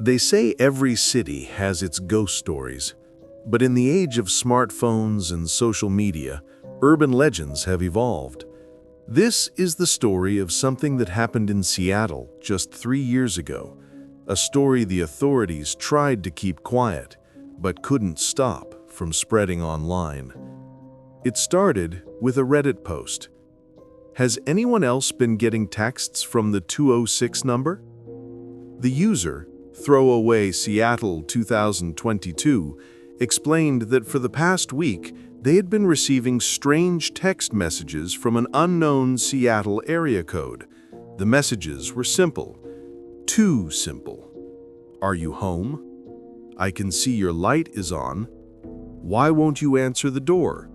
They say every city has its ghost stories, but in the age of smartphones and social media, urban legends have evolved. This is the story of something that happened in Seattle just 3 years ago, a story the authorities tried to keep quiet, but couldn't stop from spreading online. It started with a Reddit post. Has anyone else been getting texts from the 206 number? The user, Throwaway Seattle 2022, explained that for the past week, they had been receiving strange text messages from an unknown Seattle area code. The messages were simple. Too simple. Are you home? I can see your light is on. Why won't you answer the door?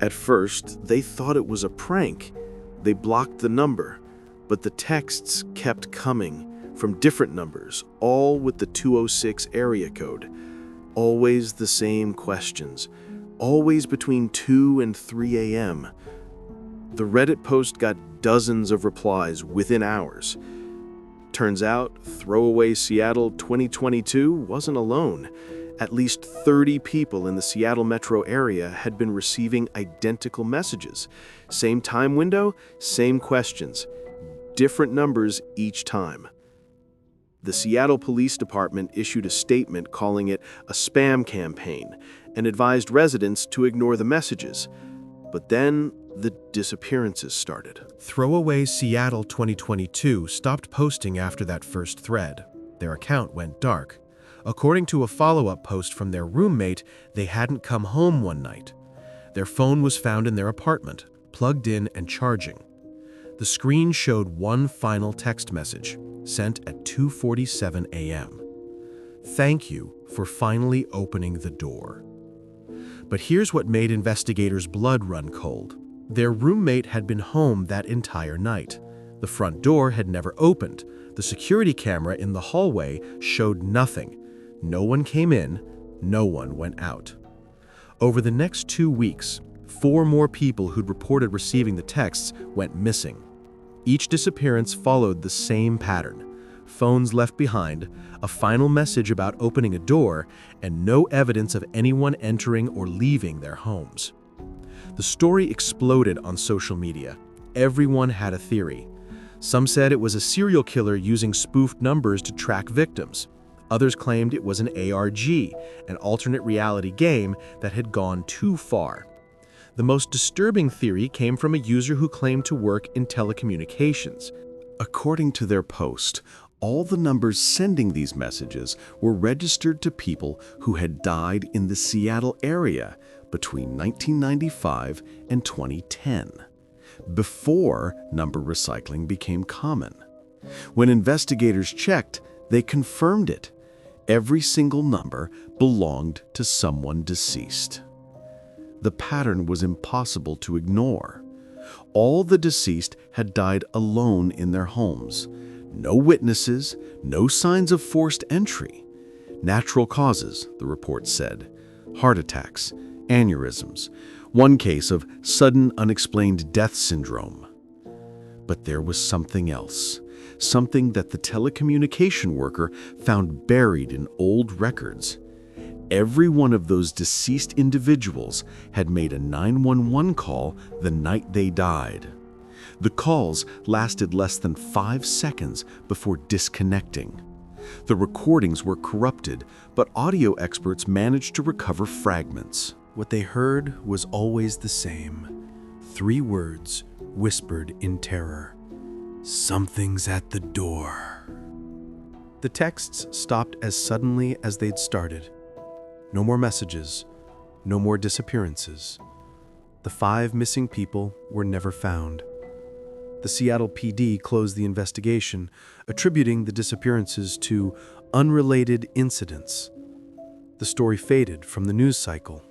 At first, they thought it was a prank. They blocked the number, but the texts kept coming from different numbers, all with the 206 area code. Always the same questions, always between 2 and 3 a.m. The Reddit post got dozens of replies within hours. Turns out, Throwaway Seattle 2022 wasn't alone. At least 30 people in the Seattle metro area had been receiving identical messages. Same time window, same questions, different numbers each time. The Seattle Police Department issued a statement calling it a spam campaign and advised residents to ignore the messages. But then the disappearances started. Throwaway Seattle 2022 stopped posting after that first thread. Their account went dark. According to a follow-up post from their roommate, they hadn't come home one night. Their phone was found in their apartment, plugged in and charging. The screen showed one final text message, sent at 2:47 a.m. Thank you for finally opening the door. But here's what made investigators' blood run cold. Their roommate had been home that entire night. The front door had never opened. The security camera in the hallway showed nothing. No one came in, no one went out. Over the next 2 weeks, 4 more people who'd reported receiving the texts went missing. Each disappearance followed the same pattern. Phones left behind, a final message about opening a door, and no evidence of anyone entering or leaving their homes. The story exploded on social media. Everyone had a theory. Some said it was a serial killer using spoofed numbers to track victims. Others claimed it was an ARG, an alternate reality game that had gone too far. The most disturbing theory came from a user who claimed to work in telecommunications. According to their post, all the numbers sending these messages were registered to people who had died in the Seattle area between 1995 and 2010, before number recycling became common. When investigators checked, they confirmed it. Every single number belonged to someone deceased. The pattern was impossible to ignore. All the deceased had died alone in their homes. No witnesses, no signs of forced entry. Natural causes, the report said. Heart attacks, aneurysms, one case of sudden unexplained death syndrome. But there was something else, something that the telecommunication worker found buried in old records. Every one of those deceased individuals had made a 911 call the night they died. The calls lasted less than 5 seconds before disconnecting. The recordings were corrupted, but audio experts managed to recover fragments. What they heard was always the same. 3 words whispered in terror. Something's at the door. The texts stopped as suddenly as they'd started. No more messages, no more disappearances. The 5 missing people were never found. The Seattle PD closed the investigation, attributing the disappearances to unrelated incidents. The story faded from the news cycle,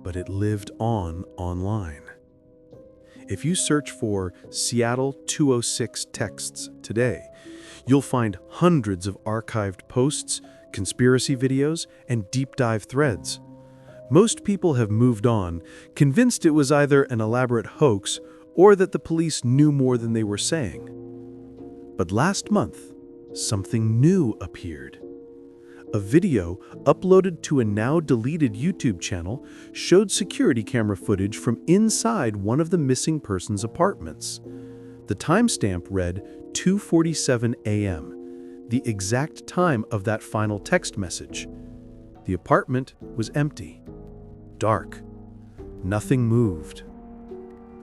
but it lived on online. If you search for Seattle 206 texts today, you'll find hundreds of archived posts, conspiracy videos, and deep dive threads. Most people have moved on, convinced it was either an elaborate hoax or that the police knew more than they were saying. But last month, something new appeared. A video uploaded to a now-deleted YouTube channel showed security camera footage from inside one of the missing person's apartments. The timestamp read 2:47 a.m., the exact time of that final text message. The apartment was empty, dark. Nothing moved.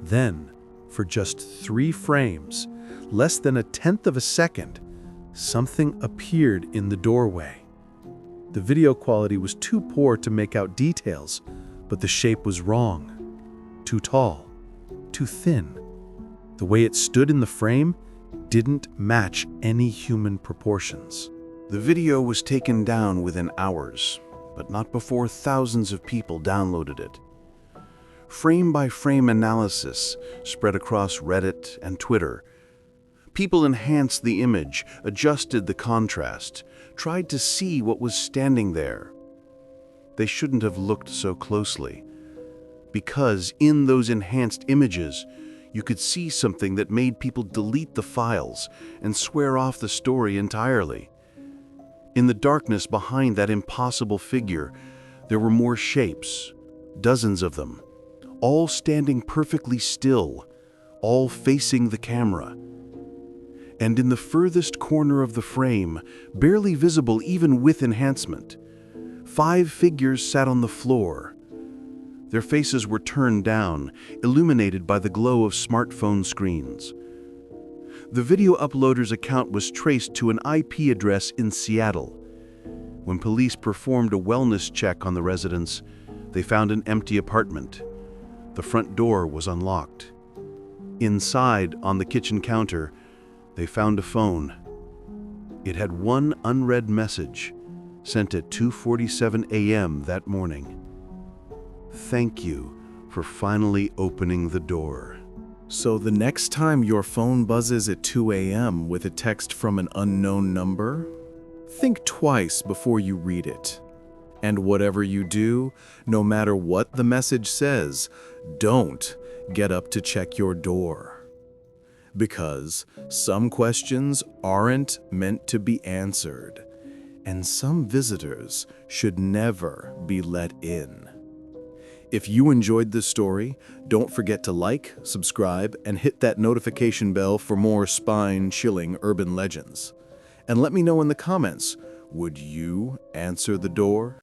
Then, for just 3 frames, less than a tenth of a second, something appeared in the doorway. The video quality was too poor to make out details, but the shape was wrong. Too tall, too thin. The way it stood in the frame didn't match any human proportions. The video was taken down within hours, but not before thousands of people downloaded it. Frame-by-frame analysis spread across Reddit and Twitter. People enhanced the image, adjusted the contrast, tried to see what was standing there. They shouldn't have looked so closely, because in those enhanced images, you could see something that made people delete the files and swear off the story entirely. In the darkness behind that impossible figure, there were more shapes, dozens of them, all standing perfectly still, all facing the camera. And in the furthest corner of the frame, barely visible even with enhancement, 5 figures sat on the floor. Their faces were turned down, illuminated by the glow of smartphone screens. The video uploader's account was traced to an IP address in Seattle. When police performed a wellness check on the residence, they found an empty apartment. The front door was unlocked. Inside, on the kitchen counter, they found a phone. It had one unread message, sent at 2:47 a.m. that morning. Thank you for finally opening the door. So the next time your phone buzzes at 2 a.m. with a text from an unknown number, think twice before you read it. And whatever you do, no matter what the message says, don't get up to check your door. Because some questions aren't meant to be answered, and some visitors should never be let in. If you enjoyed this story, don't forget to like, subscribe, and hit that notification bell for more spine-chilling urban legends. And let me know in the comments, would you answer the door?